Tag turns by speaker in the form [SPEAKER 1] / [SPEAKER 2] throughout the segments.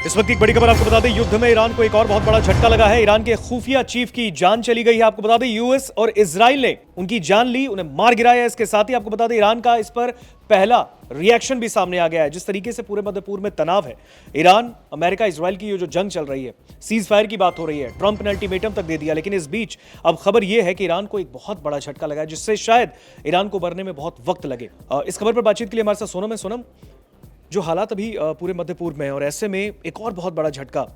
[SPEAKER 1] इस वक्त एक बड़ी खबर आपको बता दें, युद्ध में ईरान को एक और बहुत बड़ा झटका लगा है। ईरान के खुफिया चीफ की जान चली गई है। आपको बता दें यूएस और इजराइल ने उनकी जान ली, उन्हें मार गिराया। इसके साथ ही आपको बता दें ईरान का इस पर पहला रिएक्शन भी सामने आ गया है। जिस तरीके से पूरे मध्य पूर्व में तनाव है, ईरान अमेरिका इजराइल की ये जो जंग चल रही है, सीज फायर की बात हो रही है, ट्रंप ने अल्टीमेटम तक दे दिया, लेकिन इस बीच अब खबर यह है कि ईरान को एक बहुत बड़ा झटका लगा है, जिससे शायद ईरान को उबरने में बहुत वक्त लगे। इस खबर पर बातचीत के लिए हमारे साथ सोनम है। सोनम, जो हालात अभी पूरे मध्य पूर्व में है और ऐसे में एक और बहुत बड़ा झटका,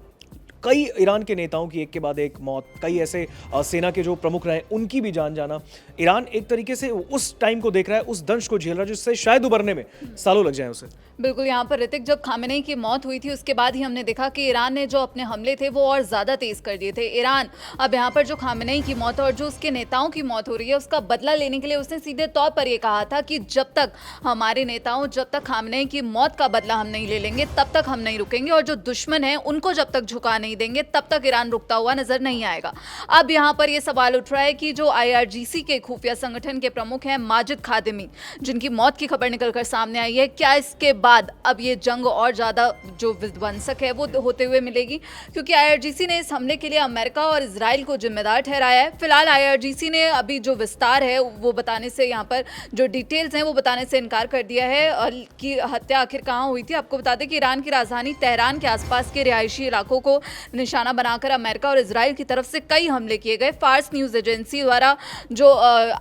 [SPEAKER 1] कई ईरान के नेताओं की एक के बाद एक मौत, कई ऐसे सेना के जो प्रमुख रहे उनकी भी जान जाना, ईरान एक तरीके से उस टाइम को देख रहा है, उस दंश को झेल रहा है जिससे शायद उबरने में सालों लग जाए उसे।
[SPEAKER 2] बिल्कुल, यहाँ पर ऋतिक, जब खामेनेई की मौत हुई थी उसके बाद ही हमने देखा कि ईरान ने जो अपने हमले थे वो और ज़्यादा तेज़ कर दिए थे। ईरान अब यहाँ पर जो खामेनेई की मौत और जो उसके नेताओं की मौत हो रही है उसका बदला लेने के लिए उसने सीधे तौर पर ये कहा था कि जब तक हमारे नेताओं, जब तक खामेनेई की मौत का बदला हम नहीं ले लेंगे तब तक हम नहीं रुकेंगे, और जो दुश्मन है उनको जब तक झुका नहीं देंगे तब तक ईरान रुकता हुआ नजर नहीं आएगा। अब यहाँ पर यह सवाल उठ रहा है कि जो IRGC के खुफिया संगठन के प्रमुख हैं माजिद खादिमी, जिनकी मौत की खबर निकलकर सामने आई है, क्या इसके बाद अब ये जंग और ज़्यादा जो विध्वंसक है वो होते हुए मिलेगी? क्योंकि IRGC ने इस हमले के लिए अमेरिका और इजराइल को जिम्मेदार ठहराया है। फिलहाल IRGC ने अभी जो विस्तार है वो बताने से, यहाँ पर जो डिटेल्स हैं वो बताने से इनकार कर दिया है कि हत्या आखिर कहाँ हुई थी। आपको बता दें कि ईरान की राजधानी तेहरान के आसपास के रिहायशी इलाकों को निशाना बनाकर अमेरिका और इजराइल की तरफ से कई हमले किए गए। फार्स न्यूज़ एजेंसी द्वारा जो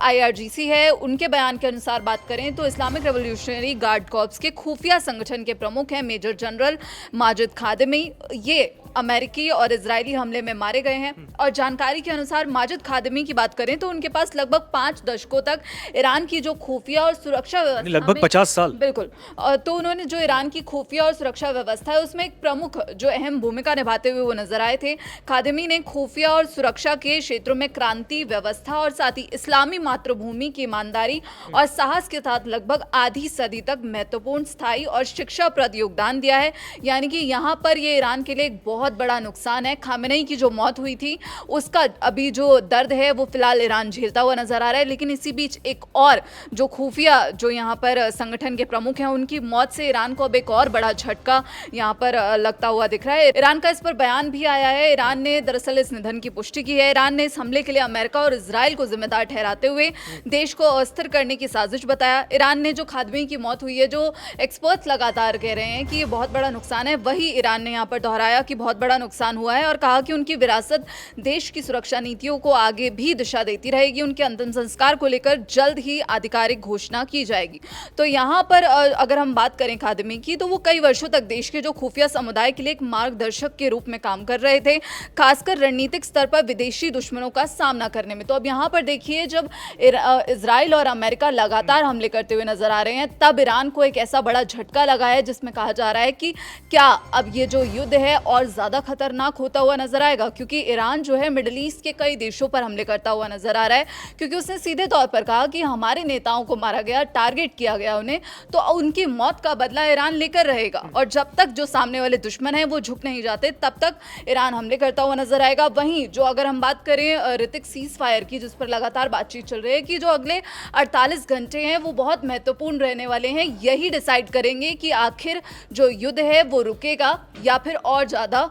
[SPEAKER 2] IRGC है उनके बयान के अनुसार बात करें तो इस्लामिक रेवोल्यूशनरी गार्ड कॉर्प्स के खुफिया संगठन के प्रमुख हैं मेजर जनरल माजिद खादिमी, ये अमेरिकी और इजरायली हमले में मारे गए हैं। और जानकारी के अनुसार माजिद खादिमी की बात करें तो उनके पास लगभग 5 दशकों तक ईरान की जो खुफिया और सुरक्षा व्यवस्था,
[SPEAKER 1] लगभग 50 साल,
[SPEAKER 2] बिल्कुल, तो उन्होंने जो ईरान की खुफिया और सुरक्षा व्यवस्था है उसमें एक प्रमुख जो अहम भूमिका निभाते हुए वो नजर आए थे। खादिमी ने खुफिया और सुरक्षा के क्षेत्रों में क्रांति, व्यवस्था और साथ ही इस्लामी मातृभूमि की ईमानदारी और साहस के साथ लगभग आधी सदी तक महत्वपूर्ण, स्थायी और शिक्षाप्रद योगदान दिया है। यानी कि यहाँ पर ये ईरान के लिए एक बहुत बड़ा नुकसान है। खामेनेई की जो मौत हुई थी उसका अभी जो दर्द है वो फिलहाल ईरान झेलता हुआ नजर आ रहा है, लेकिन इसी बीच एक और जो खुफिया जो यहाँ पर संगठन के प्रमुख हैं उनकी मौत से ईरान को अब एक और बड़ा झटका यहाँ पर लगता हुआ दिख रहा है। ईरान का इस पर बयान भी आया है। ईरान ने दरअसल इस निधन की पुष्टि की है। ईरान ने इस हमले के लिए अमेरिका और इजराइल को जिम्मेदार ठहराते हुए देश को अस्थिर करने की साजिश बताया। ईरान ने जो खादिमी की मौत हुई है, जो एक्सपर्ट्स लगातार कह रहे हैं कि ये बहुत बड़ा नुकसान है, वही ईरान ने यहाँ पर दोहराया कि बहुत बड़ा नुकसान हुआ है और कहा कि उनकी विरासत देश की सुरक्षा नीतियों को आगे भी दिशा देती रहेगी। उनके अंतिम संस्कार को लेकर जल्द ही आधिकारिक घोषणा की जाएगी। तो यहाँ पर अगर हम बात करें खादिमी की, तो वो कई वर्षों तक देश के जो खुफिया समुदाय के लिए एक मार्गदर्शक के रूप में काम कर रहे थे, खासकर रणनीतिक स्तर पर विदेशी दुश्मनों का सामना करने में। तो अब यहाँ पर देखिए, जब इजराइल और अमेरिका लगातार हमले करते हुए नजर आ रहे हैं, तब ईरान को एक ऐसा बड़ा झटका लगा है जिसमें कहा जा रहा है कि क्या अब ये जो युद्ध है और ज़्यादा खतरनाक होता हुआ नजर आएगा, क्योंकि ईरान जो है मिडिल ईस्ट के कई देशों पर हमले करता हुआ नजर आ रहा है। क्योंकि उसने सीधे तौर पर कहा कि हमारे नेताओं को मारा गया, टारगेट किया गया उन्हें, तो उनकी मौत का बदला ईरान लेकर रहेगा। और जब तक जो सामने वाले दुश्मन हैं वो झुक नहीं जाते तब तक ईरान हमले करता हुआ नजर आएगा। वहीं जो अगर हम बात करें ऋतिक सीज फायर की, जिस पर लगातार बातचीत चल रही है, कि जो अगले 48 घंटे हैं वो बहुत महत्वपूर्ण रहने वाले हैं। यही डिसाइड करेंगे कि आखिर जो युद्ध है वो रुकेगा या फिर और ज्यादा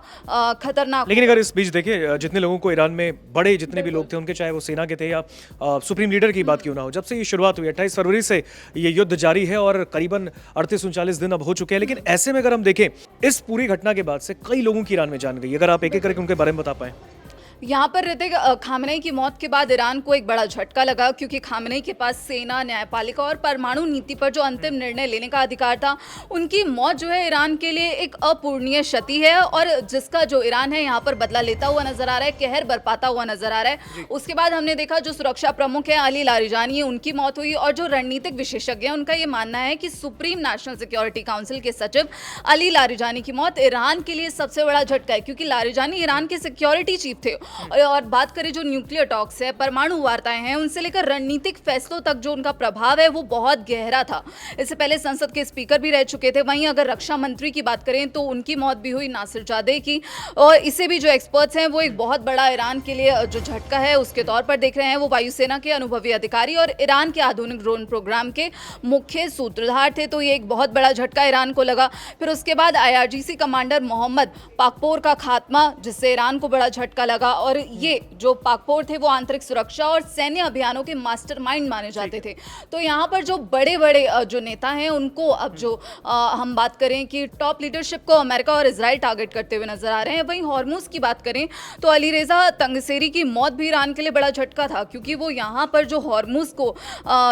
[SPEAKER 2] खतरनाक।
[SPEAKER 1] लेकिन अगर इस बीच देखिए, जितने लोगों को ईरान में बड़े जितने भी लोग थे उनके, चाहे वो सेना के थे या सुप्रीम लीडर की बात क्यों ना हो, जब से ये शुरुआत हुई 28 फरवरी से ये युद्ध जारी है और करीबन 38-39 दिन अब हो चुके हैं। लेकिन ऐसे में अगर हम देखें, इस पूरी घटना के बाद से कई लोगों की ईरान में जान गई। अगर आप एक एक करके उनके बारे में बता पाएं।
[SPEAKER 2] यहाँ पर ऋतिक, खामेनेई की मौत के बाद ईरान को एक बड़ा झटका लगा, क्योंकि खामेनेई के पास सेना, न्यायपालिका और परमाणु नीति पर जो अंतिम निर्णय लेने का अधिकार था, उनकी मौत जो है ईरान के लिए एक अपूरणीय क्षति है और जिसका जो ईरान है यहाँ पर बदला लेता हुआ नजर आ रहा है, कहर बरपाता हुआ नजर आ रहा है। उसके बाद हमने देखा जो सुरक्षा प्रमुख है अली लारिजानी, उनकी मौत हुई। और जो रणनीतिक विशेषज्ञ हैं उनका ये मानना है कि सुप्रीम नेशनल सिक्योरिटी काउंसिल के सचिव अली लारिजानी की मौत ईरान के लिए सबसे बड़ा झटका है, क्योंकि लारिजानी ईरान के सिक्योरिटी चीफ थे और बात करें जो न्यूक्लियर टॉक्स है, परमाणु वार्ताएं हैं, उनसे लेकर रणनीतिक फैसलों तक जो उनका प्रभाव है वो बहुत गहरा था। इससे पहले संसद के स्पीकर भी रह चुके थे। वहीं अगर रक्षा मंत्री की बात करें तो उनकी मौत भी हुई, नासिर जादे की, और इसे भी जो एक्सपर्ट्स हैं वो एक बहुत बड़ा ईरान के लिए जो झटका है उसके तौर पर देख रहे हैं। वो वायुसेना के अनुभवी अधिकारी और ईरान के आधुनिक ड्रोन प्रोग्राम के मुख्य सूत्रधार थे, तो ये एक बहुत बड़ा झटका ईरान को लगा। फिर उसके बाद IRGC कमांडर मोहम्मद पाकपोर का खात्मा, जिससे ईरान को बड़ा झटका लगा। और ये जो पाकपोर थे वो आंतरिक सुरक्षा और सैन्य अभियानों के मास्टरमाइंड माने जाते थे। तो यहाँ पर जो बड़े बड़े जो नेता हैं उनको अब जो हम बात करें कि टॉप लीडरशिप को अमेरिका और इजराइल टारगेट करते हुए नजर आ रहे हैं। वहीं हॉर्मुज की बात करें तो अली रेजा तंगसेरी की मौत भी ईरान के लिए बड़ा झटका था, क्योंकि वो यहाँ पर जो हॉर्मुज को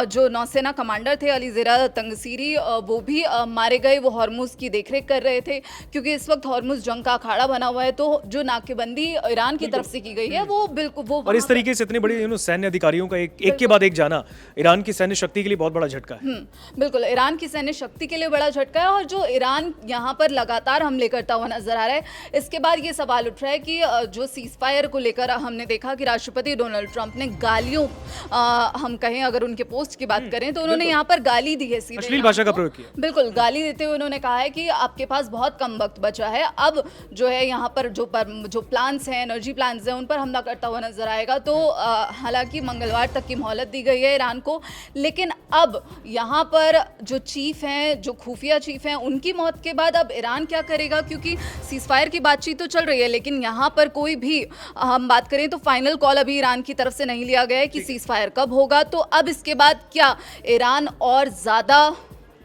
[SPEAKER 2] जो नौसेना कमांडर थे अली रेजा तंगसेरी, वो भी मारे गए। वो हॉर्मुज की देखरेख कर रहे थे, क्योंकि इस वक्त हॉर्मुज जंग का अखाड़ा बना हुआ है। तो जो नाकेबंदी ईरान की तरफ से की गई है वो बिल्कुल वो,
[SPEAKER 1] और इस तरीके से इतनी बड़ी सैन्य अधिकारियों का एक के बाद एक जाना ईरान की सैन्य शक्ति के लिए बहुत बड़ा झटका है।
[SPEAKER 2] बिल्कुल ईरान की सैन्य शक्ति के लिए बड़ा झटका है। और जो ईरान यहाँ पर लगातार हमले करता हुआ नजर आ रहा है, इसके बाद ये सवाल उठ रहा है कि जो सीज फायर को लेकर हमने देखा कि राष्ट्रपति डोनाल्ड ट्रंप ने गालियों, हम कहें अगर उनके पोस्ट की बात करें तो उन्होंने यहाँ पर गाली दी है, सीधे
[SPEAKER 1] अश्लील भाषा का प्रयोग किया।
[SPEAKER 2] बिल्कुल गाली देते हुए उन्होंने कहा है कि आपके पास बहुत कम वक्त बचा है, अब जो है यहाँ पर जो प्लान्स हैं, एनर्जी प्लान्स हैं, उन पर हमला करता हुआ नजर आएगा। तो हालांकि मंगलवार तक की मोहलत दी गई है ईरान को, लेकिन अब यहाँ पर जो चीफ हैं, जो खुफिया चीफ हैं, उनकी मौत के बाद अब ईरान क्या करेगा? क्योंकि सीज फायर की बातचीत तो चल रही है, लेकिन यहाँ पर कोई भी हम बात करें तो फाइनल कॉल अभी ईरान की तरफ से नहीं लिया गया है कि सीज फायर कब होगा। तो अब इसके बाद क्या ईरान और ज़्यादा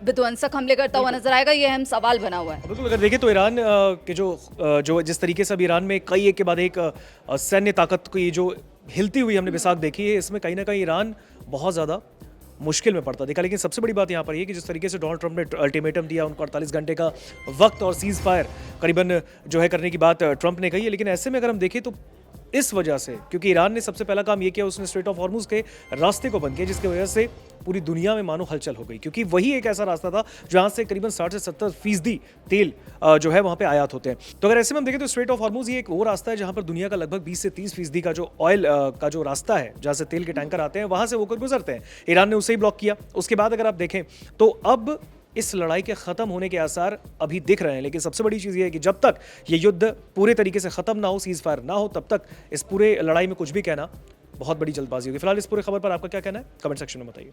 [SPEAKER 2] विध्वंसक हमले करता हुआ नजर आएगा, ये अहम सवाल बना हुआ है।
[SPEAKER 1] बिल्कुल, अगर देखें तो ईरान के जो जिस तरीके से अब ईरान में कई एक के बाद एक सैन्य ताकत की जो हिलती हुई हमने मिसाल देखी है, इसमें कहीं ना कहीं ईरान बहुत ज़्यादा मुश्किल में पड़ता देखा। लेकिन सबसे बड़ी बात यहाँ पर ये कि जिस तरीके से डोनाल्ड ट्रंप ने अल्टीमेटम दिया, उनको 48 घंटे का वक्त और सीज फायर करीबन जो है करने की बात ट्रंप ने कही है। लेकिन ऐसे में अगर हम देखें तो इस वजह से, क्योंकि ईरान ने सबसे पहला काम ये किया, उसने स्ट्रेट ऑफ हॉर्मुज के रास्ते को बंद किया, जिसकी वजह से पूरी दुनिया में मानो हलचल हो गई, क्योंकि वही एक ऐसा रास्ता था जहां से करीबन 60 से 70% तेल जो है वहां पे आयात होते हैं। तो अगर ऐसे में हम देखें तो स्ट्रेट ऑफ हॉर्मुज ये एक वो रास्ता है जहां पर दुनिया का लगभग 20 से 30% का जो ऑयल का जो रास्ता है, जहां से तेल के टैंकर आते हैं, वहां से होकर गुजरते हैं। ईरान ने उसे ही ब्लॉक किया। उसके बाद अगर आप देखें तो अब इस लड़ाई के खत्म होने के आसार अभी दिख रहे हैं, लेकिन सबसे बड़ी चीज़ ये है कि जब तक ये युद्ध पूरे तरीके से खत्म ना हो, सीज फायर ना हो, तब तक इस पूरे लड़ाई में कुछ भी कहना बहुत बड़ी जल्दबाजी होगी। फिलहाल इस पूरे खबर पर आपका क्या कहना है, कमेंट सेक्शन में बताइए।